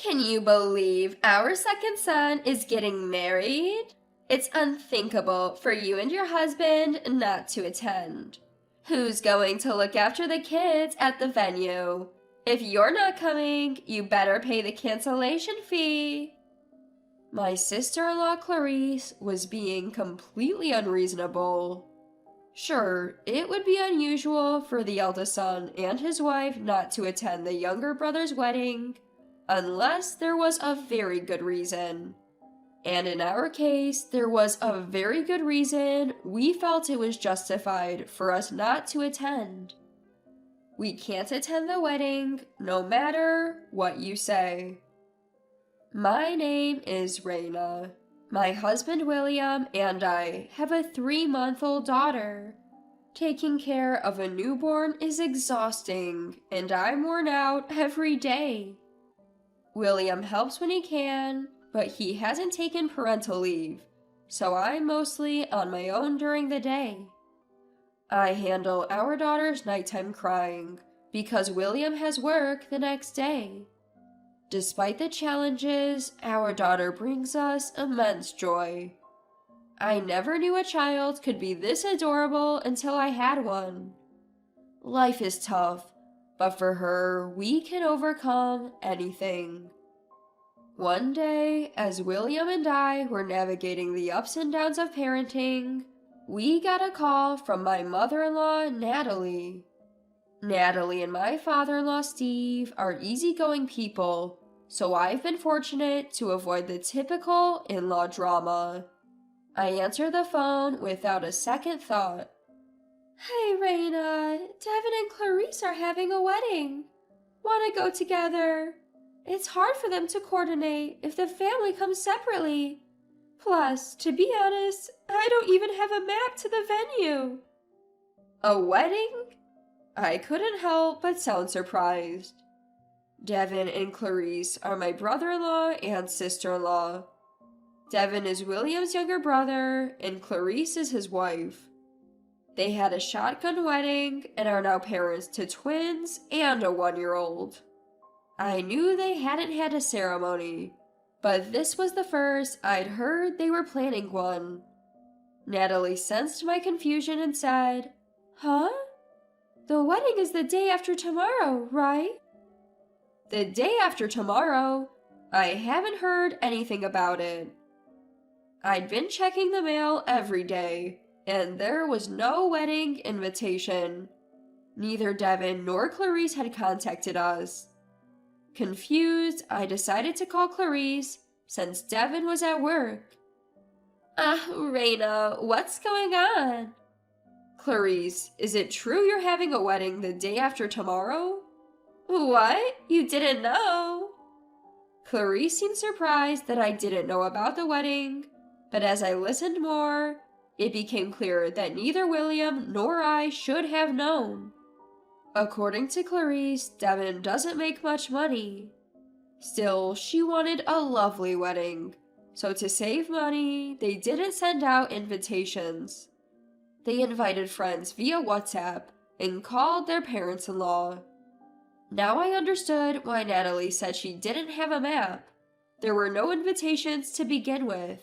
Can you believe our second son is getting married? It's unthinkable for you and your husband not to attend. Who's going to look after the kids at the venue? If you're not coming, you better pay the cancellation fee. My sister-in-law Clarice was being completely unreasonable. Sure, it would be unusual for the eldest son and his wife not to attend the younger brother's wedding, unless there was a very good reason. And in our case, there was a very good reason we felt it was justified for us not to attend. We can't attend the wedding, no matter what you say. My name is Raina. My husband William and I have a 3-month-old daughter. Taking care of a newborn is exhausting, and I'm worn out every day. William helps when he can, but he hasn't taken parental leave, so I'm mostly on my own during the day. I handle our daughter's nighttime crying because William has work the next day. Despite the challenges, our daughter brings us immense joy. I never knew a child could be this adorable until I had one. Life is tough, but for her, we can overcome anything. One day, as William and I were navigating the ups and downs of parenting, we got a call from my mother-in-law, Natalie. Natalie and my father-in-law, Steve, are easygoing people, so I've been fortunate to avoid the typical in-law drama. I answer the phone without a second thought. Hey, Raina, Devin and Clarice are having a wedding. Want to go together? It's hard for them to coordinate if the family comes separately. Plus, to be honest, I don't even have a map to the venue. A wedding? I couldn't help but sound surprised. Devin and Clarice are my brother-in-law and sister-in-law. Devin is William's younger brother, and Clarice is his wife. They had a shotgun wedding and are now parents to twins and a 1-year-old. I knew they hadn't had a ceremony, but this was the first I'd heard they were planning one. Natalie sensed my confusion and said, Huh? The wedding is the day after tomorrow, right? The day after tomorrow? I haven't heard anything about it. I'd been checking the mail every day, and there was no wedding invitation. Neither Devin nor Clarice had contacted us. Confused, I decided to call Clarice, since Devin was at work. Raina, what's going on? Clarice, is it true you're having a wedding the day after tomorrow? What? You didn't know? Clarice seemed surprised that I didn't know about the wedding, but as I listened more, it became clear that neither William nor I should have known. According to Clarice, Devin doesn't make much money. Still, she wanted a lovely wedding, so to save money, they didn't send out invitations. They invited friends via WhatsApp and called their parents-in-law. Now I understood why Natalie said she didn't have a map. There were no invitations to begin with.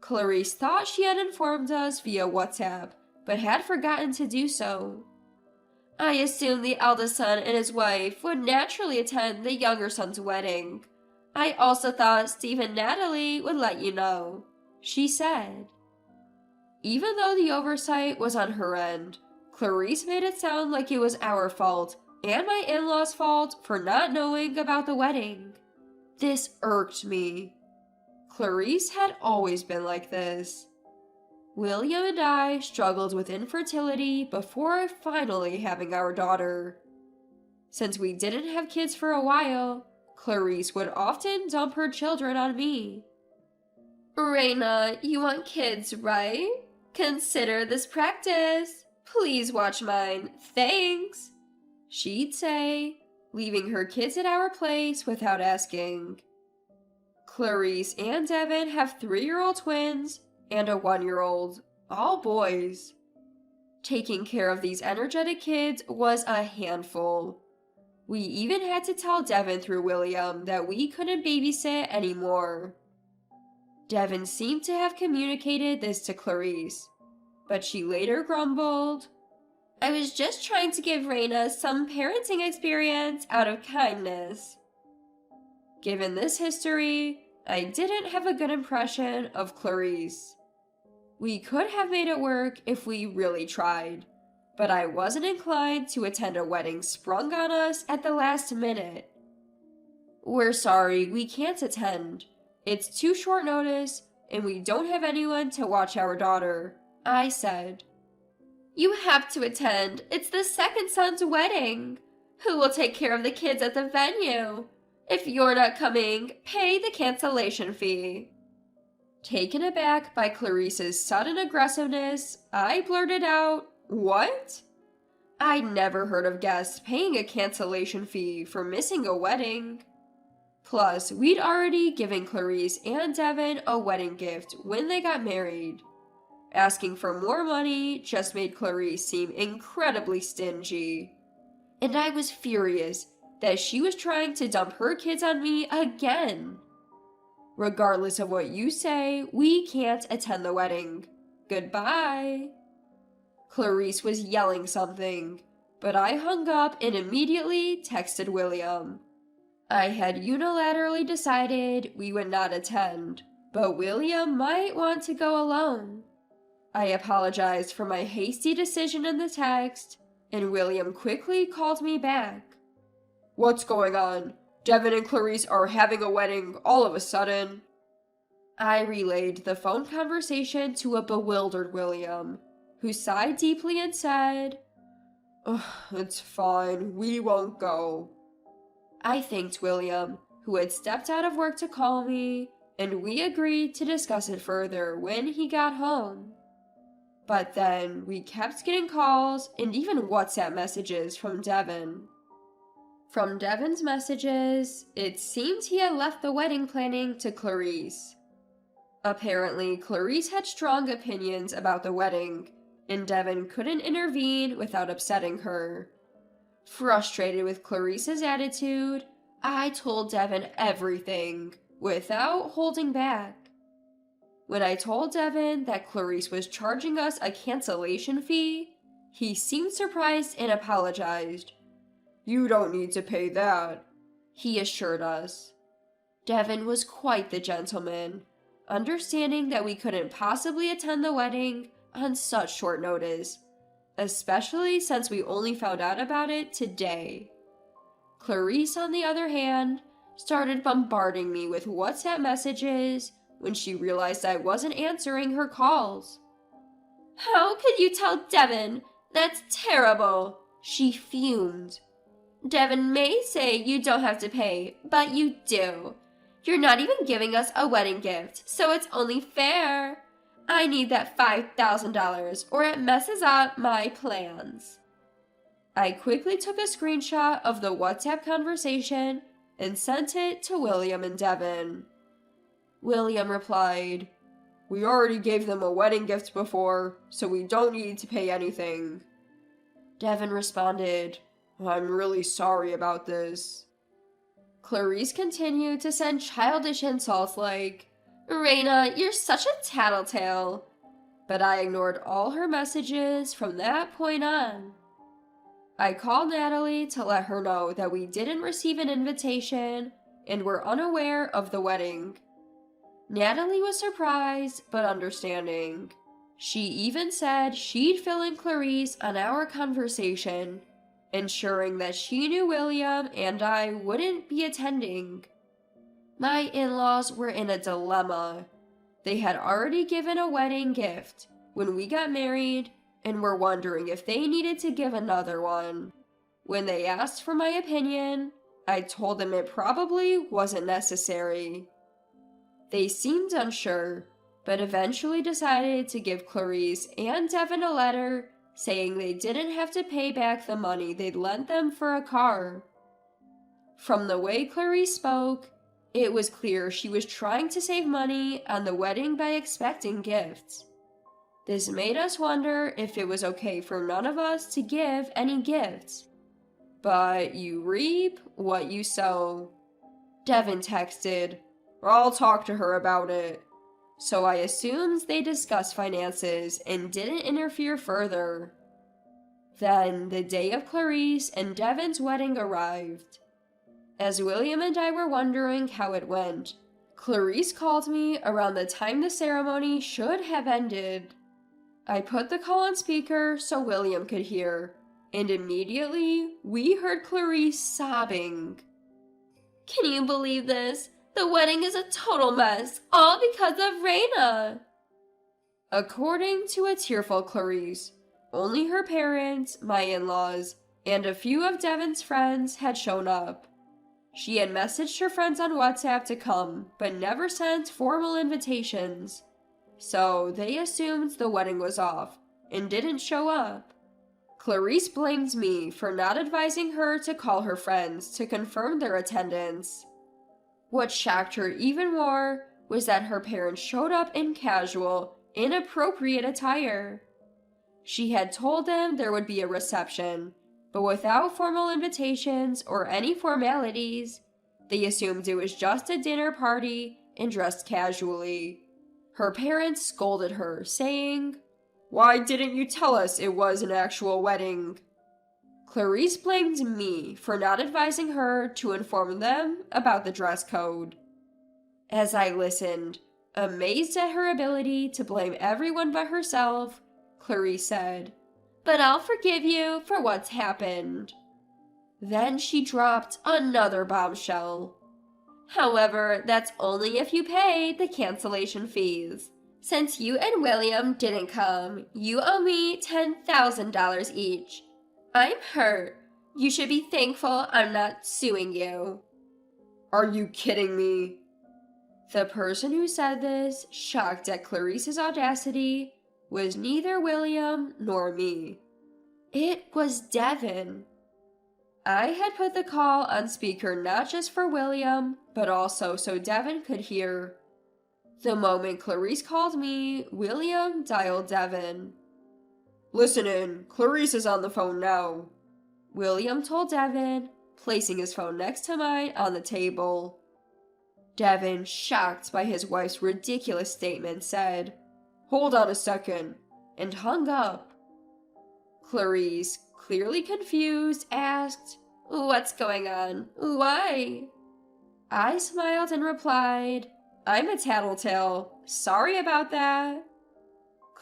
Clarice thought she had informed us via WhatsApp, but had forgotten to do so. I assumed the eldest son and his wife would naturally attend the younger son's wedding. I also thought Steve and Natalie would let you know, she said. Even though the oversight was on her end, Clarice made it sound like it was our fault and my in-laws' fault for not knowing about the wedding. This irked me. Clarice had always been like this. William and I struggled with infertility before finally having our daughter. Since we didn't have kids for a while, Clarice would often dump her children on me. Raina, you want kids, right? Consider this practice. Please watch mine. Thanks, she'd say, leaving her kids at our place without asking. Clarice and Devin have 3-year-old twins and a 1-year-old, all boys. Taking care of these energetic kids was a handful. We even had to tell Devin through William that we couldn't babysit anymore. Devin seemed to have communicated this to Clarice, but she later grumbled, "I was just trying to give Raina some parenting experience out of kindness." Given this history, I didn't have a good impression of Clarice. We could have made it work if we really tried, but I wasn't inclined to attend a wedding sprung on us at the last minute. "We're sorry, we can't attend. It's too short notice, and we don't have anyone to watch our daughter," I said. "You have to attend. It's the second son's wedding. Who will take care of the kids at the venue? If you're not coming, pay the cancellation fee." Taken aback by Clarice's sudden aggressiveness, I blurted out, "What?" I'd never heard of guests paying a cancellation fee for missing a wedding. Plus, we'd already given Clarice and Devin a wedding gift when they got married. Asking for more money just made Clarice seem incredibly stingy. And I was furious that she was trying to dump her kids on me again. "Regardless of what you say, we can't attend the wedding. Goodbye." Clarice was yelling something, but I hung up and immediately texted William. I had unilaterally decided we would not attend, but William might want to go alone. I apologized for my hasty decision in the text, and William quickly called me back. "What's going on? Devin and Clarice are having a wedding all of a sudden." I relayed the phone conversation to a bewildered William, who sighed deeply and said, "It's fine, we won't go." I thanked William, who had stepped out of work to call me, and we agreed to discuss it further when he got home. But then we kept getting calls and even WhatsApp messages from Devin. From Devin's messages, it seemed he had left the wedding planning to Clarice. Apparently, Clarice had strong opinions about the wedding, and Devin couldn't intervene without upsetting her. Frustrated with Clarice's attitude, I told Devin everything, without holding back. When I told Devin that Clarice was charging us a cancellation fee, he seemed surprised and apologized. "You don't need to pay that," he assured us. Devin was quite the gentleman, understanding that we couldn't possibly attend the wedding on such short notice, especially since we only found out about it today. Clarice, on the other hand, started bombarding me with WhatsApp messages when she realized I wasn't answering her calls. "How could you tell Devin? That's terrible," she fumed. "Devin may say you don't have to pay, but you do. You're not even giving us a wedding gift, so it's only fair. I need that $5,000 or it messes up my plans." I quickly took a screenshot of the WhatsApp conversation and sent it to William and Devin. William replied, "We already gave them a wedding gift before, so we don't need to pay anything." Devin responded, "I'm really sorry about this." Clarice continued to send childish insults like, "Raina, you're such a tattletale," but I ignored all her messages from that point on. I called Natalie to let her know that we didn't receive an invitation and were unaware of the wedding. Natalie was surprised but understanding. She even said she'd fill in Clarice on our conversation, ensuring that she knew William and I wouldn't be attending. My in-laws were in a dilemma. They had already given a wedding gift when we got married and were wondering if they needed to give another one. When they asked for my opinion, I told them it probably wasn't necessary. They seemed unsure, but eventually decided to give Clarice and Devin a letter saying they didn't have to pay back the money they'd lent them for a car. From the way Clarice spoke, it was clear she was trying to save money on the wedding by expecting gifts. This made us wonder if it was okay for none of us to give any gifts. But you reap what you sow. Devin texted, I'll talk to her about it. So I assumed they discussed finances and didn't interfere further. Then the day of Clarice and Devin's wedding arrived. As William and I were wondering how it went, Clarice called me around the time the ceremony should have ended. I put the call on speaker so William could hear, and immediately we heard Clarice sobbing. Can you believe this? The wedding is a total mess, all because of Raina. According to a tearful Clarice, only her parents, my in-laws, and a few of Devin's friends had shown up. She had messaged her friends on WhatsApp to come, but never sent formal invitations. So they assumed the wedding was off, and didn't show up. Clarice blamed me for not advising her to call her friends to confirm their attendance. What shocked her even more was that her parents showed up in casual, inappropriate attire. She had told them there would be a reception, but without formal invitations or any formalities, they assumed it was just a dinner party and dressed casually. Her parents scolded her, saying, Why didn't you tell us it was an actual wedding? Clarice blamed me for not advising her to inform them about the dress code. As I listened, amazed at her ability to blame everyone but herself, Clarice said, But I'll forgive you for what's happened. Then she dropped another bombshell. However, that's only if you pay the cancellation fees. Since you and William didn't come, you owe me $10,000 each. I'm hurt. You should be thankful I'm not suing you. Are you kidding me? The person who said this, shocked at Clarice's audacity, was neither William nor me. It was Devin. I had put the call on speaker not just for William, but also so Devin could hear. The moment Clarice called me, William dialed Devin. Listen in, Clarice is on the phone now, William told Devin, placing his phone next to mine on the table. Devin, shocked by his wife's ridiculous statement, said, Hold on a second, and hung up. Clarice, clearly confused, asked, What's going on? Why? I smiled and replied, I'm a tattletale. Sorry about that.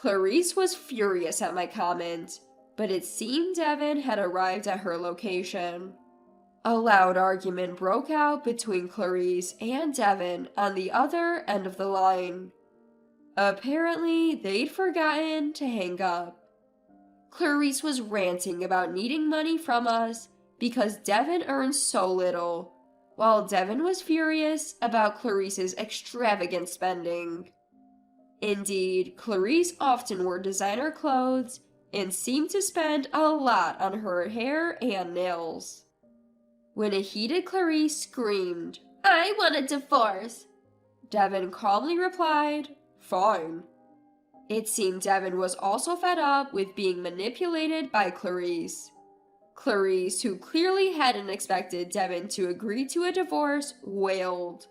Clarice was furious at my comment, but it seemed Devin had arrived at her location. A loud argument broke out between Clarice and Devin on the other end of the line. Apparently, they'd forgotten to hang up. Clarice was ranting about needing money from us because Devin earns so little, while Devin was furious about Clarice's extravagant spending. Indeed, Clarice often wore designer clothes and seemed to spend a lot on her hair and nails. When a heated Clarice screamed, I want a divorce, Devin calmly replied, Fine. It seemed Devin was also fed up with being manipulated by Clarice. Clarice, who clearly hadn't expected Devin to agree to a divorce, wailed,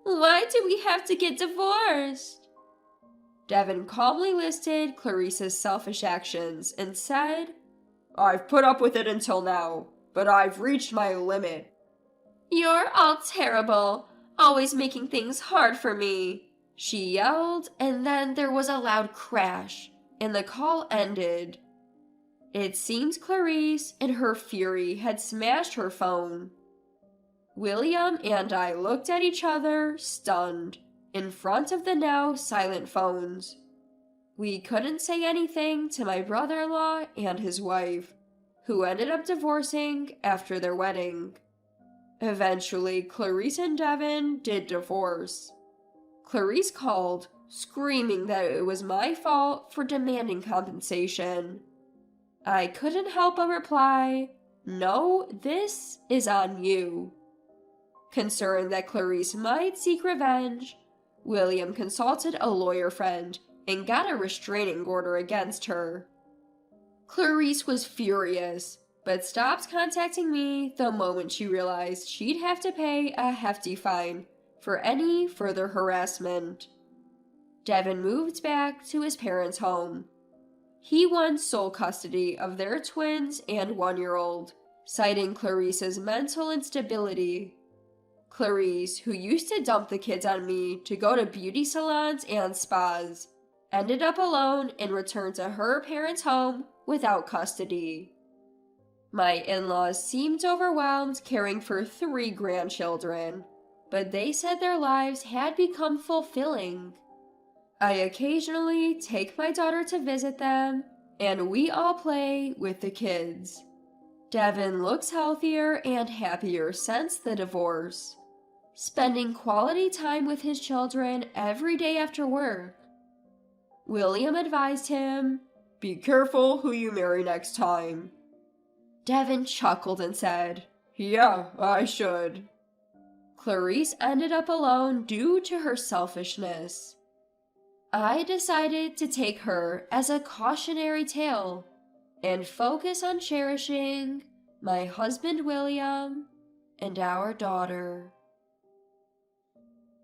Why do we have to get divorced? Devin calmly listed Clarice's selfish actions and said, I've put up with it until now, but I've reached my limit. You're all terrible, always making things hard for me, she yelled, and then there was a loud crash, and the call ended. It seemed Clarice, in her fury, had smashed her phone. William and I looked at each other, stunned, in front of the now silent phones. We couldn't say anything to my brother-in-law and his wife, who ended up divorcing after their wedding. Eventually, Clarice and Devin did divorce. Clarice called, screaming that it was my fault for demanding compensation. I couldn't help but reply, No, this is on you. Concerned that Clarice might seek revenge, William consulted a lawyer friend and got a restraining order against her. Clarice was furious, but stopped contacting me the moment she realized she'd have to pay a hefty fine for any further harassment. Devin moved back to his parents' home. He won sole custody of their twins and 1-year-old, citing Clarice's mental instability. Clarice, who used to dump the kids on me to go to beauty salons and spas, ended up alone and returned to her parents' home without custody. My in-laws seemed overwhelmed caring for 3 grandchildren, but they said their lives had become fulfilling. I occasionally take my daughter to visit them, and we all play with the kids. Devin looks healthier and happier since the divorce, spending quality time with his children every day after work. William advised him, "Be careful who you marry next time." Devin chuckled and said, "Yeah, I should." Clarice ended up alone due to her selfishness. I decided to take her as a cautionary tale and focus on cherishing my husband William and our daughter.